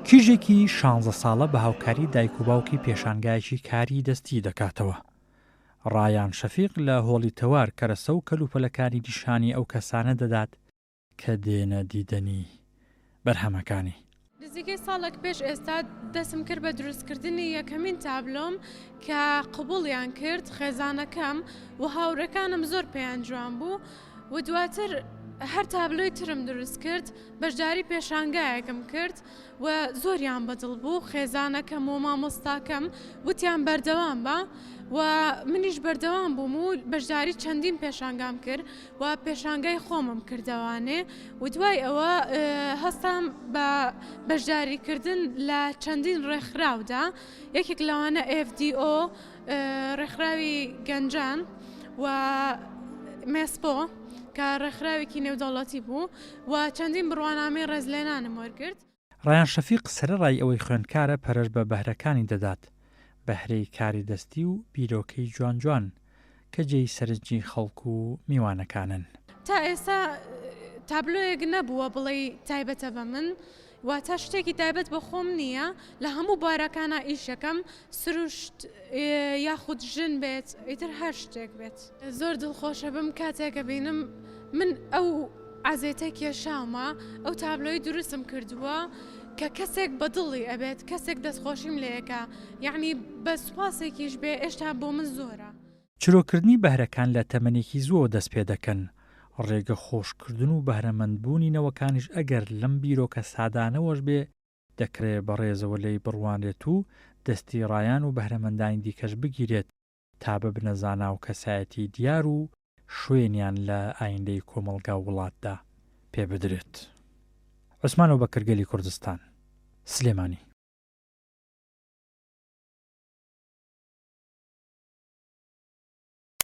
کیژێکی 16 ساڵە بە هاوکاری دایک و باوکی پێشانگایەکی کاری دەستی دەکاتەوە. ڕایان شەفیق لە هۆڵی تەوار کەرەسە و کەلوپەلەکانی نیشانی ئەو کەسانە دەدات کە دێنە دیدەنی بەرهەمەکانی. نزیکەی ساڵێک پێش ئێستا دەستم کرد بە دروستکردنی یەکەمین تابلۆم کە قبوڵیان کرد خێزانەکەم و هاوڕەکانم زۆر پێیان جوان بوو و دواتر هەر تابلۆی ترم دروست کرد بەشداری پێشانگایەکم کرد و زۆریان بەدڵ بوو خێزانەکەم و مامۆستاکەم وتیان بەردەوام بە و منیش بەردەوام بووم و بەشداری چەندین پێشانگام کرد و پێشانگای خۆمم کردەوانێ و دوای ئەوە هەستام بە بەشداریکردن لە چەندین ڕێکخراودا یەکێک لەوانە FDO ڕێکخراوی گەنجان و مێسپۆ کە ڕێکخراوێکی نێودەوڵەتی بوو و چەندین بڕوانامەی ڕێزلێنانم وەرگرت. ڕایان شەفیق سەرەڕای ئەوەی خوێندکارە پەرەش بە بەهرەکانی دەدات، بەهرەی کاری دەستی و بیرۆکەی جوان جوان کە جێی سەرنجی خەڵکو و میوانەکانن. تا ئێستا تابلۆیەک نەبووە بڵێ تایبەتە بە من و تا شتێکی تایبەت بە خۆم نییە لە هەموو بارەکانە ئیشەکەم سروشت یاخود ژن بێت ئیتر هەر شتێک بێت. زۆر دڵخۆشە بم کاتێکە بینم من ئەو عزێتە کێشاومە ئەو تابلۆی دروستم کردووە کە کەسێک بەدڵی ئەبێت کەسێک دەستخۆشیم لەیەکە یعنی بە سوپاسێکیش بێ ئێشتا بۆ من زۆرە. چرۆکردنی بەهرەکان لە تەمەنێکی زووە دەست پێ دەکەن. ڕێگە خۆشکردن و بەهرەمەندبوونی نەوەکانیش ئەگەر لەم بیرۆکە سادانەوەش بێ دەکرێت بەڕێزەوە لێی بڕوانێت و دەستی ڕایان و بەهرەمەندانی دیکەش بگیرێت تا ببنە زانا و کەسایەتی دیار و شوێنیان لە ئایندەی کۆمەڵگا وڵاتدا پێ بدرێت. عوسمان و بەکرگەلی کوردستان، سلێمانی.